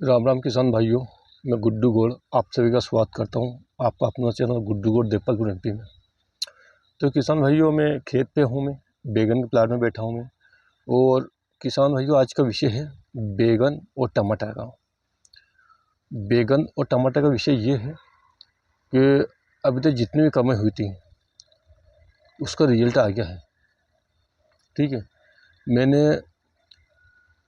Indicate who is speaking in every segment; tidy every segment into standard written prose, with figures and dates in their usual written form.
Speaker 1: राम राम किसान भाइयों, मैं गुड्डू गौड़ आप सभी का स्वागत करता हूं आपका अपना चैनल गुड्डू गौड़ देवपालपुर एमपी में। तो किसान भाइयों, मैं खेत पे हूं, मैं बैगन के प्लाट में बैठा हूं मैं। और किसान भाइयों, आज का विषय है बैगन और टमाटर का। बैगन और टमाटर का विषय ये है कि अभी तक जितनी भी कमाई हुई थी उसका रिजल्ट आ गया है। ठीक है, मैंने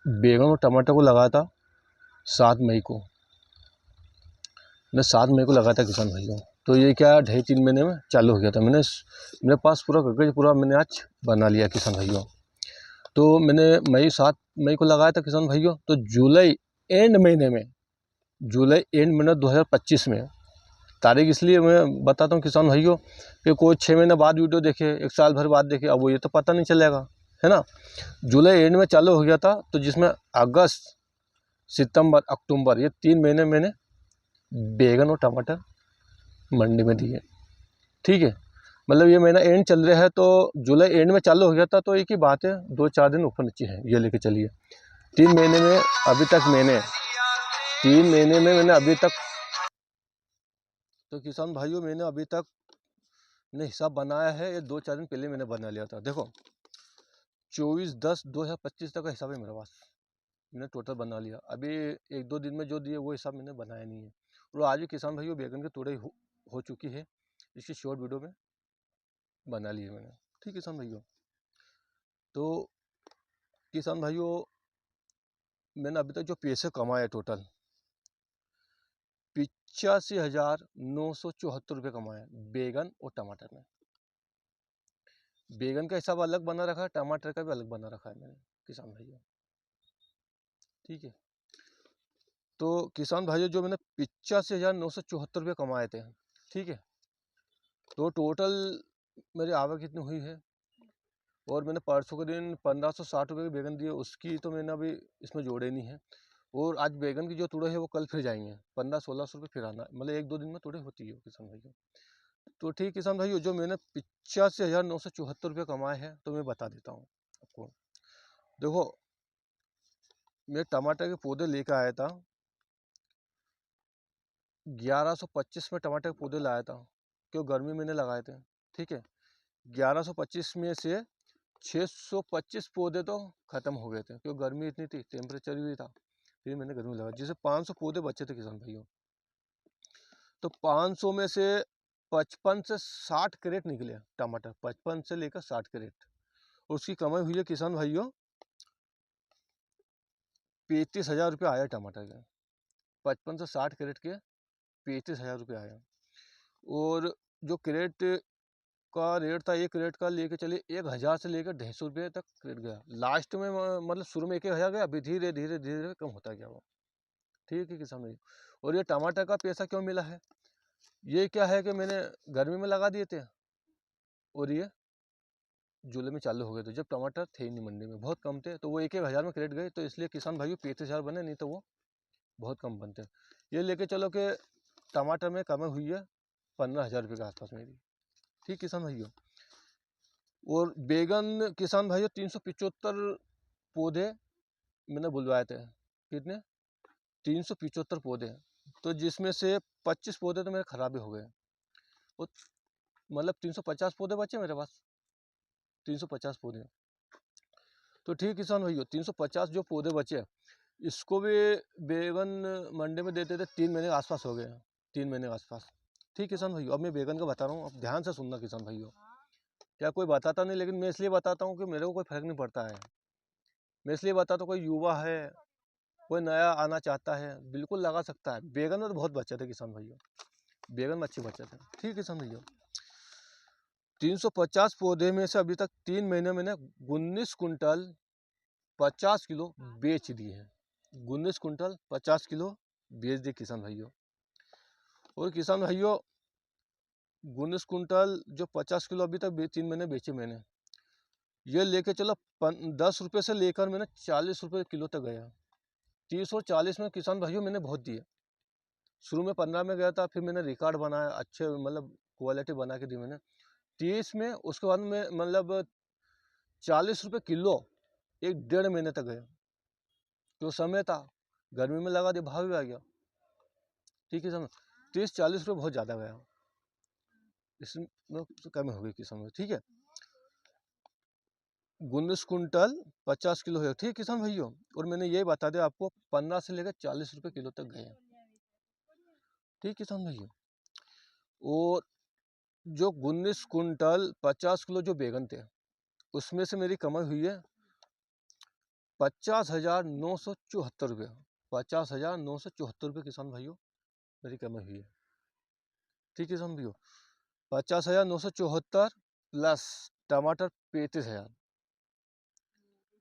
Speaker 1: बैगन और टमाटर को लगाया था 7 मई को। मैं 7 मई को लगाया था किसान भाइयों। तो ये क्या 2.5-3 महीने में चालू हो गया था। मेरे पास पूरा कागज पूरा मैंने आज बना लिया किसान भाइयों। तो मैंने 7 मई को लगाया था किसान भाइयों। तो जुलाई एंड महीने 2025 में, तारीख इसलिए मैं बताता हूँ किसान भाइयों कि कोई 6 महीने बाद वीडियो देखे, 1 साल भर बाद देखे, अब वो ये तो पता नहीं चलेगा, है ना। जुलाई एंड में चालू हो गया था, तो जिसमें अगस्त, सितंबर, अक्टूबर ये 3 महीने मैंने बैगन और टमाटर मंडी में दिए। ठीक है, मतलब ये महीना एंड चल रहा है, तो जुलाई एंड में चालू हो गया था। तो एक ही बात है, 2-4 दिन ऊपर नीचे है, ये लेके चलिए। 3 महीने में अभी तक मैंने 3 महीने में मैंने अभी तक, तो किसान भाइयों मैंने अभी तक मैंने हिसाब बनाया है, ये 2-4 दिन पहले मैंने बना लिया था। देखो 24/10/2025 तक का हिसाब है मेरे पास, मैंने टोटल बना लिया। अभी 1-2 दिन में जो दिए वो हिसाब मैंने बनाया नहीं है। और आज भी किसान भाइयों बैगन की तुड़ाई हो चुकी है, इसकी शॉर्ट वीडियो में बना ली है मैंने। ठीक है किसान भाइयों, तो किसान भाइयों मैंने अभी तक जो पैसे कमाए टोटल 85,974 कमाए बैगन और टमाटर में। बैगन का हिसाब अलग बना रखा है, टमाटर का भी अलग बना रखा है मैंने किसान भाइयों। ठीक है, तो किसान भाइयों जो मैंने 85,974 कमाए थे, ठीक है, तो टोटल मेरी आवक कितनी हुई है। और मैंने परसों के दिन 1560 के बैगन दिए, उसकी तो मैंने अभी इसमें जोड़े नहीं है। और आज बैगन की जो तुड़े है वो कल फिर जाएंगे, 1500-1600 फिर आना, मतलब 1-2 दिन में तुड़े होती है किसान भाइयों। तो ठीक किसान भाइयों, जो मैंने 85,974 कमाए हैं, तो मैं बता देता हूँ आपको। देखो, मैं टमाटर के पौधे लेकर आया था, 1125 में टमाटर के पौधे लाया था, क्यों गर्मी मैंने लगाए थे। ठीक है, 1125 में से 625 पौधे तो ख़त्म हो गए थे, क्यों गर्मी इतनी थी, टेम्परेचर भी था, फिर मैंने गर्मी लगा, जिससे 500 पौधे बचे थे किसान भाइयों। तो 500 में से 55 से 60 कैरेट निकले टमाटर, 55 से लेकर 60 कैरेट। उसकी कमाई हुई है किसान भाइयों 35,000 रुपये आया टमाटर के। 55 से 60 कैरेट के 35,000 रुपये आया। और जो कैरेट का रेट था, एक कैरेट का लेके चलिए 1,000 से लेकर 250 रुपये तक कैरेट गया लास्ट में। मतलब शुरू में 1,000 गया, अभी धीरे धीरे धीरे कम होता गया वो। ठीक है किसान भाई, और ये टमाटर का पैसा क्यों मिला है, ये क्या है कि मैंने गर्मी में लगा दिए थे और ये जुलाई में चालू हो गए थे, जब टमाटर थे ही नहीं मंडी में, बहुत कम थे, तो वो 1,000 में कैरेट गए, तो इसलिए किसान भाइयों 35,000 बने, नहीं तो वो बहुत कम बनते। ये लेके चलो कि टमाटर में कमाई हुई है 15,000 रुपये के आसपास मेरी। ठीक किसान भाइयों, और बैगन किसान भाइयों 375 पौधे मैंने बुलवाए थे। कितने? 375 पौधे, तो जिसमें से 25 पौधे तो मेरे खराब ही हो गए। और मतलब 350 पौधे बचे मेरे पास, 350 पौधे। तो ठीक किसान भैया, 350 जो पौधे बचे, इसको भी बैगन मंडी में देते थे 3 महीने के आसपास हो गए, 3 महीने के आसपास। ठीक किसान भैया, अब मैं बैगन का बता रहा हूँ, अब ध्यान से सुनना किसान भैया। क्या कोई बताता नहीं, लेकिन मैं इसलिए बताता हूँ कि मेरे को कोई फर्क नहीं पड़ता है। मैं इसलिए बताता हूँ, कोई युवा है, कोई नया आना चाहता है, बिल्कुल लगा सकता है। बैगन में तो बहुत बचे थे किसान भैया, बैगन में अच्छे बचे थे। ठीक किसान भैया, 350 पौधे में से अभी तक 3 महीने मैंने 19 कुंटल 50 किलो बेच दिए हैं। 19 कुंटल 50 किलो बेच दिए किसान भाइयों। और किसान भाइयों 19 कुंटल जो 50 किलो अभी तक 3 महीने बेचे मैंने, ये लेके चलो 10 रुपये से लेकर मैंने 40 रुपये किलो तक गया। 30 और 40 में किसान भाइयों मैंने बहुत दिए। शुरू में 15 में गया था, फिर मैंने रिकॉर्ड बनाया, अच्छे मतलब क्वालिटी बना के दी मैंने 30 में। उसके बाद में मतलब 40 रुपये किलो 1-1.5 महीने तक गया, जो समय था गर्मी में लगा दिया, भाव भी आ गया। ठीक है किसान, 30-40 रुपये बहुत ज़्यादा गया, इसमें कमी हो गई किसान भाई। ठीक है, 19 कुंटल 50 किलो है। ठीक है किसान भाइयों, और मैंने ये बता दिया आपको 15 से लेकर 40 रुपये किलो तक गए। ठीक किसान भाइयों, और जो 19 कुंटल 50 किलो जो बैगन थे, उसमें से मेरी कमाई हुई है 50,974 रुपये। 50,974 रुपये किसान भाइयों मेरी कमाई हुई है। ठीक है किसान भाइयों, 50,974 प्लस टमाटर 35,000,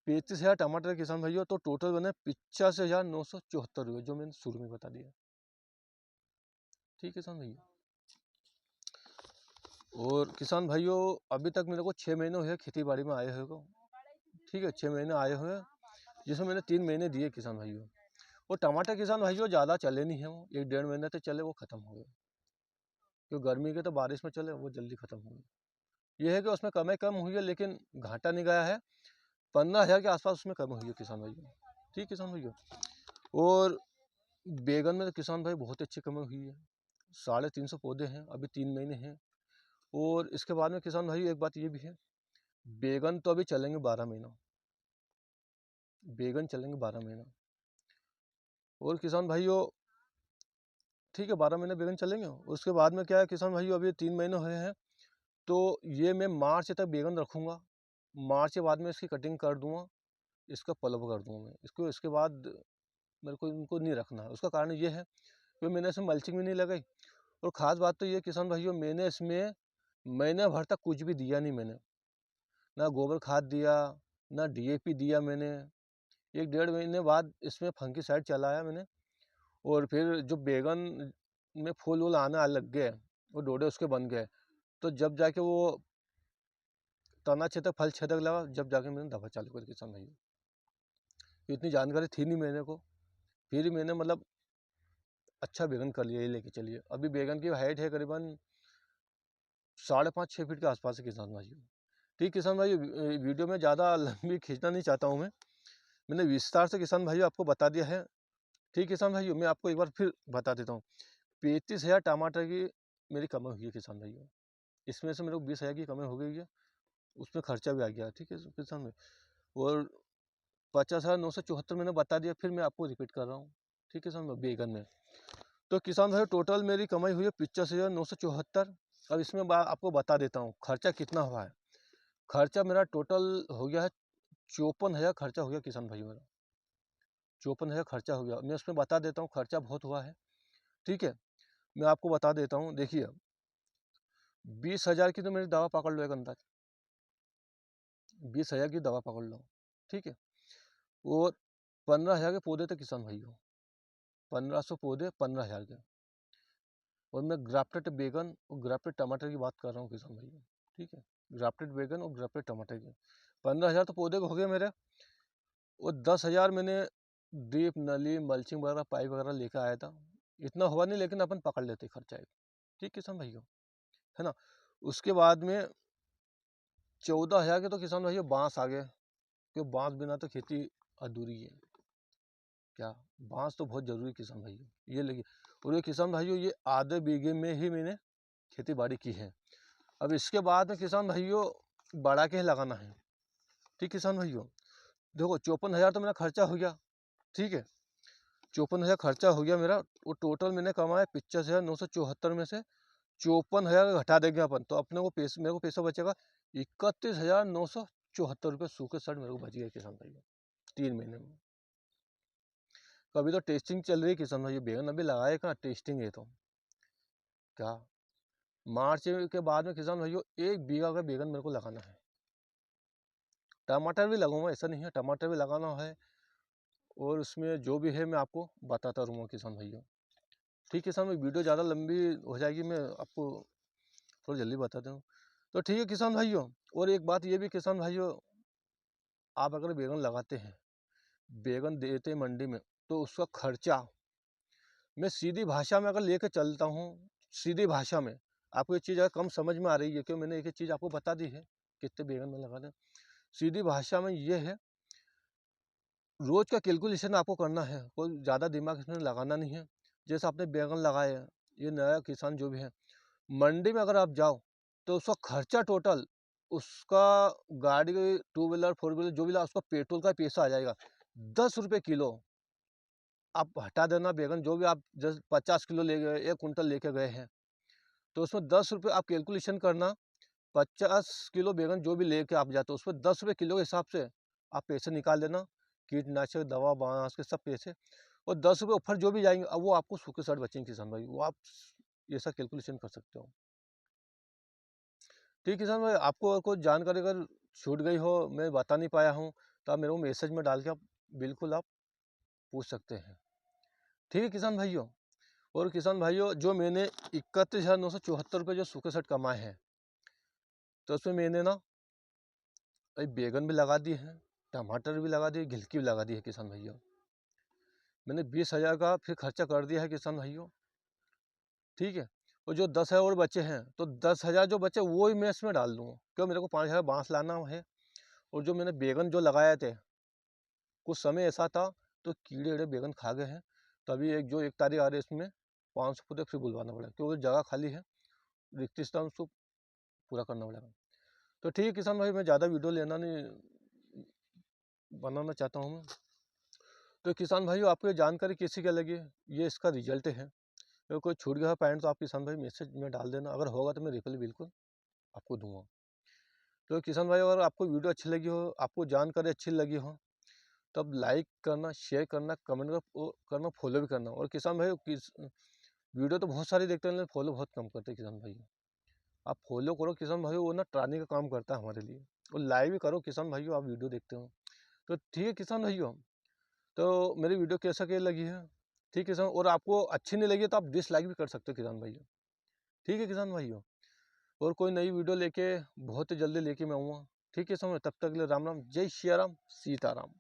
Speaker 1: 35,000 टमाटर किसान भाइयों, तो टोटल बने 85,974 रुपये, जो मैंने शुरू में बता दिया। ठीक है किसान भाइयों, और किसान भाइयों अभी तक मेरे को 6 महीने हुए खेती बाड़ी में आए हुए को। ठीक है, 6 महीने आए हुए, जिसमें मैंने 3 महीने दिए किसान भाइयों। और टमाटर किसान भाइयों ज़्यादा चले नहीं है, वो 1-1.5 महीने तक चले, वो ख़त्म हो गए। क्यों गर्मी के तो बारिश में चले, वो जल्दी ख़त्म हो गए। ये है कि उसमें कमाई कम हुई है, लेकिन घाटा नहीं गया है। 15,000 के आसपास उसमें कमी हुई है किसान भाइयों। ठीक किसान भाइयों, और बैगन में तो किसान भाई बहुत अच्छी कमाई हुई है। 350 पौधे हैं, अभी 3 महीने हैं। और इसके बाद में किसान भाई एक बात ये भी है, बैगन तो अभी चलेंगे 12 महीना, बैगन चलेंगे 12 महीना। और किसान भाइयों ठीक है, 12 महीने बैगन चलेंगे। उसके बाद में क्या है किसान भाइयों, अभी 3 महीने हुए हैं, तो ये मैं मार्च तक बैगन रखूँगा। मार्च के बाद में इसकी कटिंग कर दूँगा, इसका पल्प कर दूँगा मैं इसको। इसके बाद मेरे को इनको नहीं रखना है। उसका कारण ये है कि मैंने इसमें मल्चिंग भी नहीं लगाई। और ख़ास बात तो ये किसान भाइयों, मैंने इसमें महीने भर तक कुछ भी दिया नहीं मैंने, ना गोबर खाद दिया, ना DAP दिया मैंने। 1-1.5 महीने बाद इसमें फंगीसाइड चलाया मैंने, और फिर जो बैगन में फूल वूल आना लग गए, वो डोडे उसके बन गए, तो जब जाके वो तना छेदक फल छेदक लगा, जब जाके मैंने दवा चालू करी किसान भाइयों। इतनी जानकारी थी नहीं मेरे को, फिर मैंने मतलब अच्छा बैगन कर लिया, ये लेके चलिए। अभी बैगन की हाइट है करीबन 5.5-6 फीट के आसपास है किसान भाइयों। ठीक किसान भाइयों, वीडियो में ज़्यादा लंबी खींचना नहीं चाहता हूँ मैं, मैंने विस्तार से किसान भाइयों आपको बता दिया है। ठीक किसान भाइयों, मैं आपको एक बार फिर बता देता हूँ, 35,000 टमाटर की मेरी कमाई हुई है किसान भाइयों। इसमें से मेरे को 20,000 की कमाई हो गई है, उसमें खर्चा भी आ गया। ठीक है किसान भाई, और 50,974 मैंने बता दिया, फिर मैं आपको रिपीट कर रहा हूँ। ठीक है किसान भाई, बैगन में तो किसान भाई टोटल मेरी कमाई हुई है 85,974। अब इसमें आपको बता देता हूँ खर्चा कितना हुआ है। खर्चा मेरा टोटल हो गया है 54,000 खर्चा हो गया किसान भाई मेरा, 54,000 खर्चा हो गया। मैं उसमें बता देता हूँ, खर्चा बहुत हुआ है। ठीक है, मैं आपको बता देता हूँ। देखिए 20,000 की तो मेरी दवा पकड़ लो, एक अंदाज 20,000 की दवा पकड़ लो। ठीक है, और 15,000 के पौधे थे किसान भाइयों, 1500 पौधे 15,000 के। और मैं ग्राफ्टेड बैगन और ग्राफ्टेड टमाटर की बात कर रहा हूँ किसान भाइयों। ठीक है, ग्राफ्टेड बैगन और ग्राफ्टेड टमाटर के 15,000 तो पौधे हो गए मेरे। और 10,000 मैंने ड्रिप नली मल्चिंग वगैरह पाइप वगैरह लेकर आया था। इतना हुआ नहीं, लेकिन अपन पकड़ लेते खर्चा एक। ठीक किसान भाइयों, है ना। उसके बाद में 14,000 के तो किसान भाइयों बांस आ गए, क्योंकि बांस बिना तो खेती अधूरी है। क्या, बांस तो बहुत ज़रूरी किसान भाइयों, ये लगी। और ये किसान भाइयों, ये आधे बीघे में ही मैंने खेती बाड़ी की है। अब इसके बाद में किसान भाइयों बढ़ा के ही लगाना है। ठीक किसान भाइयों, देखो 54,000 तो मेरा खर्चा हो गया। ठीक है, 54,000 खर्चा हो गया मेरा। वो टोटल मैंने कमाया 85,974 में से 54,000 घटा देंगे अपन, तो अपने को पैसे, मेरे को पैसा बचेगा 31,974 रुपये सूखे सड़ मेरे को बच गए किसान भाइयों 3 महीने में। कभी तो टेस्टिंग चल रही है किसान भाइयों, बैगन अभी लगाए कहाँ, टेस्टिंग है। तो क्या, मार्च के बाद में किसान भाइयों 1 बीघा का बैगन मेरे को लगाना है। टमाटर भी लगाऊंगा, ऐसा नहीं है, टमाटर भी लगाना है। और उसमें जो भी है मैं आपको बताता रहूँगा किसान भाइयों। ठीक है किसान भाई, वीडियो ज़्यादा लंबी हो जाएगी, मैं आपको थोड़ा जल्दी बताता हूँ। तो ठीक है किसान भाइयों, और एक बात ये भी किसान भाइयों, आप अगर बैगन लगाते हैं, बैगन देते हैं मंडी में, तो उसका खर्चा मैं सीधी भाषा में अगर लेकर चलता हूँ, सीधी भाषा में आपको ये चीज़ अगर कम समझ में आ रही है, क्योंकि मैंने एक चीज़ आपको बता दी है कितने बैगन में लगा दें। सीधी भाषा में ये है रोज़ का कैलकुलेशन आपको करना है, कोई ज़्यादा दिमाग इसमें लगाना नहीं है। जैसे आपने बैंगन लगाए हैं, ये नया किसान जो भी है, मंडी में अगर आप जाओ तो उसका खर्चा टोटल, उसका गाड़ी, टू व्हीलर, फोर व्हीलर जो भी ला, उसका पेट्रोल का पैसा आ जाएगा 10 रुपये किलो। आप हटा देना बैंगन, जो भी आप जैसे 50 किलो ले गए, 1 कुंटल लेके गए हैं, तो उसमें 10 रुपये आप कैलकुलेशन करना। 50 किलो बैंगन जो भी लेके आप जाते हो, उसमें 10 रुपये किलो के हिसाब से आप पैसे निकाल देना, कीटनाशक दवा, बाँस के सब पैसे, और 10 रुपये ऊपर जो भी जाएँगे, अब वो आपको सूखे साठ बचेंगे किसान भाई, वो आप ऐसा कैलकुलेशन कर सकते हो। ठीक है किसान भाई, आपको और कोई जानकारी अगर छूट गई हो, मैं बता नहीं पाया हूँ, तो आप मेरे को मैसेज में डाल के आप बिल्कुल आप पूछ सकते हैं। ठीक है किसान भाइयों। और किसान भाइयों, जो मैंने 31,974 रुपये जो सूखे साठ कमाए हैं, तो उसमें मैंने ना भाई बैगन भी लगा दिए हैं, टमाटर भी लगा दिए, गिलकी भी लगा दी है किसान भाइयों। मैंने 20,000 का फिर खर्चा कर दिया है किसान भाइयों। ठीक है। और जो 10,000 और बचे हैं, तो 10,000 जो बचे वो ही मैं इसमें डाल दूँगा, क्यों, मेरे को 5,000 बाँस लाना है। और जो मैंने बैगन जो लगाए थे, कुछ समय ऐसा था तो कीड़े-वीड़े बैगन खा गए हैं, तो अभी एक जो 1 तारीख आ रही है, इसमें 500 पौधे फिर बुलवाना पड़ेगा, क्योंकि जगह खाली है, रिक्त स्थान उसको पूरा करना पड़ेगा। तो ठीक है किसान भाई, मैं ज़्यादा वीडियो लेना नहीं बनाना चाहता हूँ मैं। तो किसान भाइयों, आपको ये जानकारी कैसी क्या लगी, ये इसका रिजल्ट है। अगर कोई छूट गया पॉइंट तो आप किसान भाई मैसेज में डाल देना, अगर होगा तो मैं रिप्लाई बिल्कुल आपको दूंगा। तो किसान भाई, अगर आपको वीडियो अच्छी लगी हो, आपको जानकारी अच्छी लगी हो, तब लाइक करना, शेयर करना, कमेंट करना, फॉलो भी करना। और किसान भाई, किस वीडियो तो बहुत सारी देखते हैं, लेकिन फॉलो बहुत कम करते हैं किसान भाई। आप फॉलो करो किसान भाई, वो ना ट्रानी का काम करता है हमारे लिए। और लाइक भी करो किसान भाइयों, आप वीडियो देखते हो। तो ठीक है किसान भाइयों, तो मेरी वीडियो कैसा क्या लगी है, ठीक है किसान, और आपको अच्छी नहीं लगी तो आप डिसलाइक भी कर सकते हो किसान भाइयों। ठीक है किसान भाइयों, और कोई नई वीडियो लेके बहुत ही जल्दी लेके मैं आऊँगा। ठीक है किसान भाई, तब तक के लिए राम राम, जय सिया राम, सीताराम।